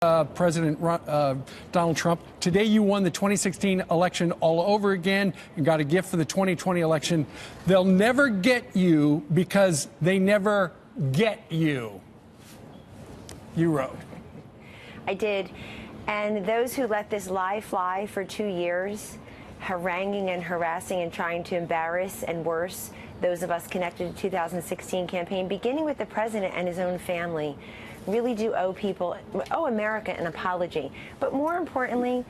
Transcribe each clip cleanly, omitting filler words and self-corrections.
President Donald Trump. Today you won the 2016 election all over again and got a gift for the 2020 election. They'll never get you because they never get you. You wrote. I did. And those who let this lie fly for 2 years, haranguing and harassing and trying to embarrass and worse those of us connected to the 2016 campaign, beginning with the president and his own family, really do owe America an apology. But more importantly,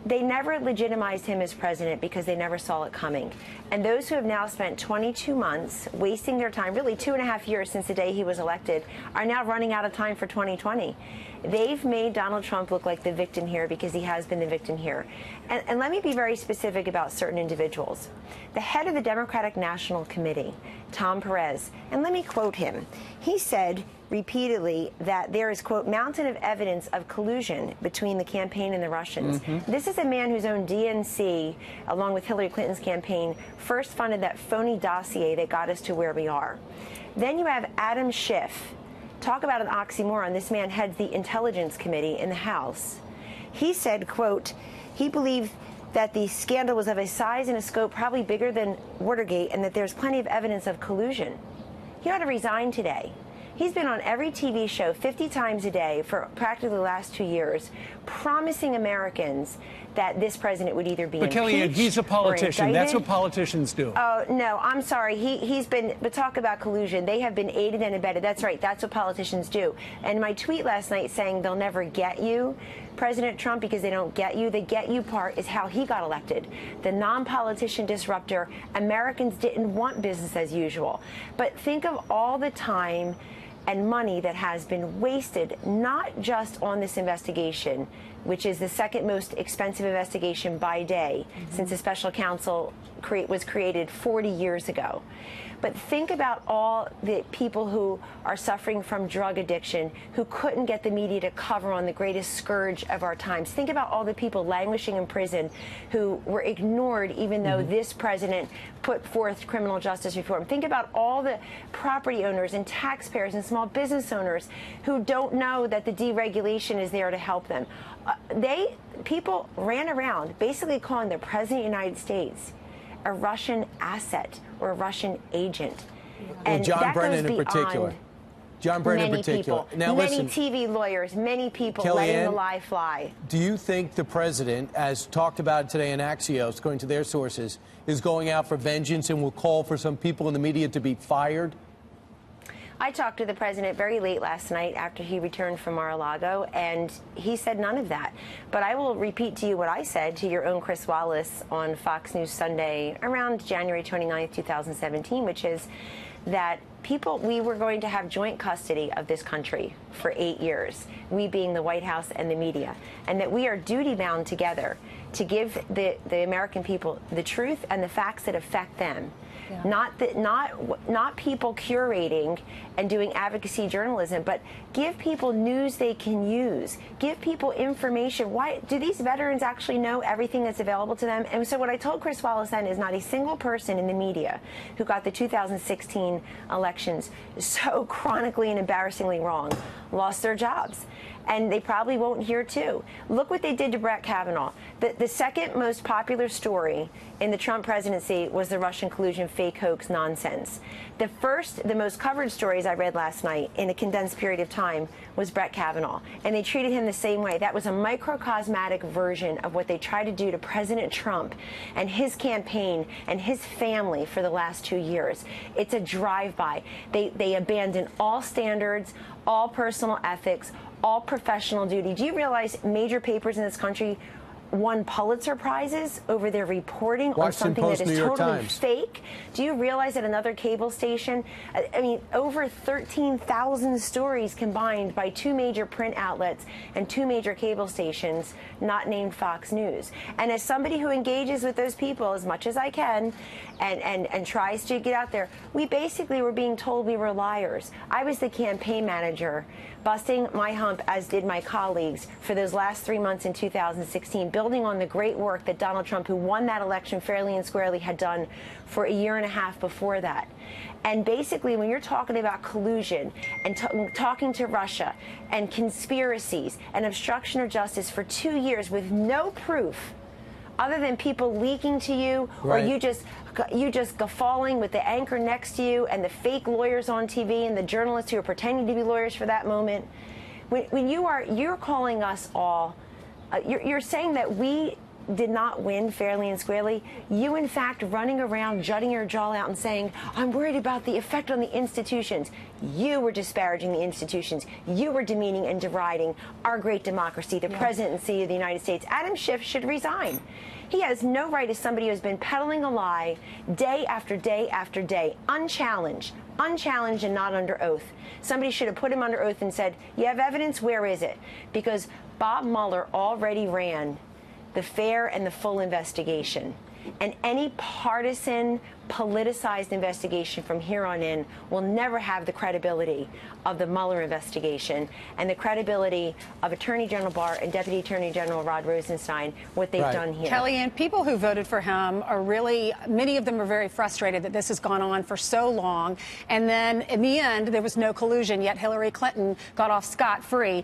they never legitimized him as president because they never saw it coming. And those who have now spent 22 months wasting their time, really 2.5 years since the day he was elected, are now running out of time for 2020. They've made Donald Trump look like the victim here because he has been the victim here. And let me be very specific about certain individuals. The head of the Democratic National Committee, Tom Perez, and let me quote him. He said repeatedly that there is, quote, mountain of evidence of collusion between the campaign and the Russians. This is a man whose own DNC, along with Hillary Clinton's campaign, first funded that phony dossier that got us to where we are. Then you have Adam Schiff. Talk about an oxymoron. This man heads the Intelligence Committee in the House. He said, quote, he believed that the scandal was of a size and a scope probably bigger than Watergate and that there's plenty of evidence of collusion. He ought to resign today. He's been on every TV show 50 times a day for practically the last 2 years, promising Americans that this president would either be impeached. But Kellyanne, he's a politician. That's what politicians do. Oh, no, I'm sorry. He's been, but talk about collusion. They have been aided and abetted. That's right. That's what politicians do. And my tweet last night saying they'll never get you, President Trump, because they don't get you. The get you part is how he got elected. The non-politician disruptor. Americans didn't want business as usual. But think of all the time and money that has been wasted, not just on this investigation, which is the second most expensive investigation by day since the special counsel was created 40 years ago. But think about all the people who are suffering from drug addiction, who couldn't get the media to cover on the greatest scourge of our times. Think about all the people languishing in prison who were ignored even though this president put forth criminal justice reform. Think about all the property owners and taxpayers and small business owners who don't know that the deregulation is there to help them. People ran around basically calling the president of the United States a Russian asset or a Russian agent. Well, And John that Brennan goes in particular. beyond John Brennan in many particular. people, Now many listen, TV lawyers, many people letting the lie fly. do you think the president, as talked about today in Axios, according to their sources, is going out for vengeance and will call for some people in the media to be fired? I talked to the president very late last night after he returned from Mar-a-Lago, and he said none of that. But I will repeat to you what I said to your own Chris Wallace on Fox News Sunday around January 29th, 2017, which is that we were going to have joint custody of this country for 8 years, we being the White House and the media, and that we are duty-bound together to give the American people the truth and the facts that affect them. Yeah. Not people curating and doing advocacy journalism, but give people news they can use. Give people information. Why do these veterans actually know everything that's available to them? And so what I told Chris Wallace then is not a single person in the media who got the 2016 elections so chronically and embarrassingly wrong lost their jobs. And they probably won't hear too. Look what they did to Brett Kavanaugh. The second most popular story in the Trump presidency was the Russian collusion fake hoax nonsense. The most covered stories I read last night in a condensed period of time was Brett Kavanaugh. And they treated him the same way. That was a microcosmatic version of what they tried to do to President Trump and his campaign and his family for the last 2 years. It's a drive-by. They abandon all standards, all personal ethics, all professional duty. Do you realize major papers in this country won Pulitzer Prizes over their reporting on something that is totally fake? Do you realize that another cable station, I mean, over 13,000 stories combined by 2 major print outlets and 2 major cable stations, not named Fox News. And as somebody who engages with those people as much as I can and tries to get out there, we basically were being told we were liars. I was the campaign manager busting my hump, as did my colleagues, for those last 3 months in 2016, building on the great work that Donald Trump, who won that election fairly and squarely, had done for a year and a half before that. And basically, when you're talking about collusion and talking to Russia and conspiracies and obstruction of justice for 2 years with no proof, other than people leaking to you, or you just guffawing with the anchor next to you and the fake lawyers on TV and the journalists who are pretending to be lawyers for that moment, when you're calling us all, you're saying that we did not win fairly and squarely. You, in fact, running around jutting your jaw out and saying, I'm worried about the effect on the institutions. You were disparaging the institutions. You were demeaning and deriding our great democracy, the presidency of the United States. Adam Schiff should resign. He has no right, as somebody who has been peddling a lie day after day after day, unchallenged and not under oath. Somebody should have put him under oath and said, you have evidence? Where is it? Because Bob Mueller already ran the fair and the full investigation. And any partisan, politicized investigation from here on in will never have the credibility of the Mueller investigation and the credibility of Attorney General Barr and Deputy Attorney General Rod Rosenstein, what they've done here. Kellyanne, people who voted for him are really, many of them are very frustrated that this has gone on for so long. And then in the end, there was no collusion, yet Hillary Clinton got off scot-free.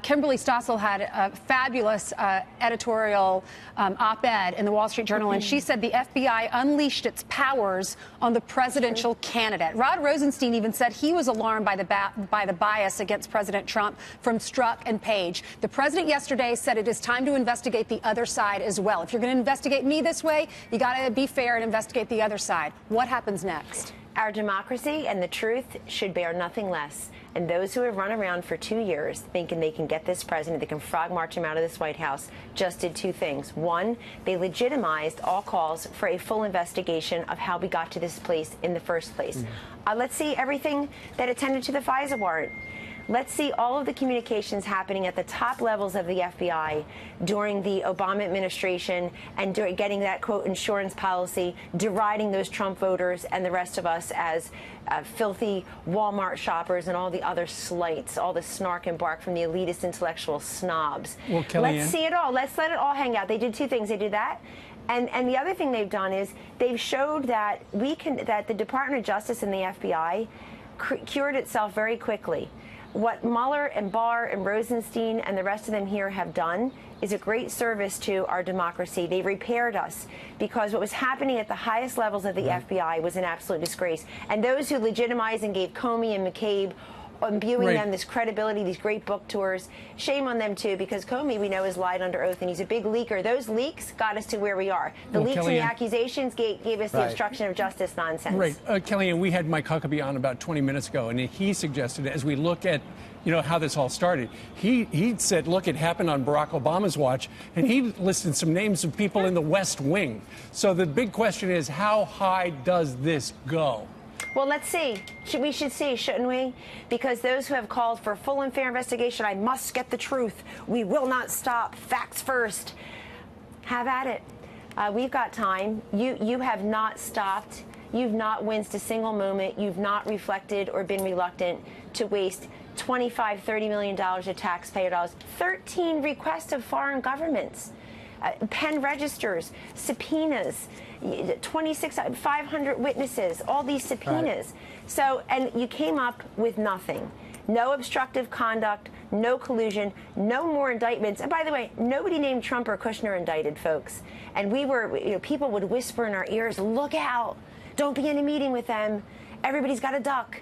Kimberly Stossel had a fabulous editorial op-ed in the Wall Street Journal, and she said the FBI unleashed its powers on the presidential candidate. Rod Rosenstein even said he was alarmed by the bias against President Trump from Strzok and Page. The president yesterday said it is time to investigate the other side as well. If you're going to investigate me this way, you got to be fair and investigate the other side. What happens next? Our democracy and the truth should bear nothing less. And those who have run around for 2 years thinking they can get this president, they can frog march him out of this White House, just did two things. One, they legitimized all calls for a full investigation of how we got to this place in the first place. Let's see everything that attended to the FISA warrant. Let's see all of the communications happening at the top levels of the FBI during the Obama administration and during getting that, quote, insurance policy, deriding those Trump voters and the rest of us as filthy Walmart shoppers and all the other slights, all the snark and bark from the elitist intellectual snobs. Well, let's see it all. Let's let it all hang out. They did two things. They did that. And the other thing they've done is they've showed that that the Department of Justice and the FBI cured itself very quickly. What Mueller and Barr and Rosenstein and the rest of them here have done is a great service to our democracy. They repaired us because what was happening at the highest levels of the FBI was an absolute disgrace. And those who legitimized and gave Comey and McCabe, imbuing them this credibility, these great book tours, shame on them too, because Comey, we know, has lied under oath and he's a big leaker. Those leaks got us to where we are. The leaks and the accusations gave us the obstruction of justice nonsense. Right. Kellyanne, we had Mike Huckabee on about 20 minutes ago, and he suggested, as we look at how this all started, he said, look, it happened on Barack Obama's watch, and he listed some names of people in the West Wing. So the big question is, how high does this go? Well, let's see. We should see, shouldn't we? Because those who have called for full and fair investigation, I must get the truth. We will not stop. Facts first. Have at it. We've got time. You have not stopped. You've not winced a single moment. You've not reflected or been reluctant to waste $25, $30 million of taxpayer dollars. 13 requests of foreign governments. Pen registers, subpoenas, 500 witnesses, all these subpoenas. So, and you came up with nothing. No obstructive conduct, no collusion, no more indictments. And by the way, nobody named Trump or Kushner indicted, folks. And we were, people would whisper in our ears, look out, don't be in a meeting with them. Everybody's got a duck.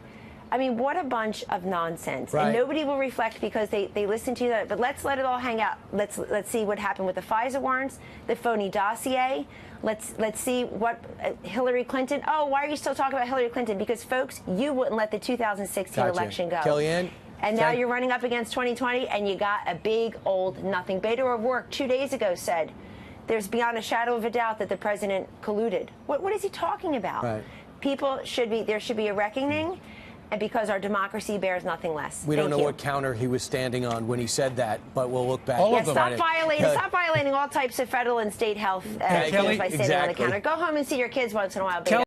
I mean, what a bunch of nonsense. And nobody will reflect because they listen to that. But let's let it all hang out. Let's see what happened with the FISA warrants, the phony dossier. Let's see what Hillary Clinton. Oh, why are you still talking about Hillary Clinton? Because, folks, you wouldn't let the 2016 election go. Kellyanne? And now you're running up against 2020, and you got a big old nothing. Beto O'Rourke 2 days ago said there's beyond a shadow of a doubt that the president colluded. What is he talking about? People should be, there should be a reckoning. And because our democracy bears nothing less. We don't know what counter he was standing on when he said that, but we'll look back. Stop violating all types of federal and state health by standing on the counter. Go home and see your kids once in a while, baby.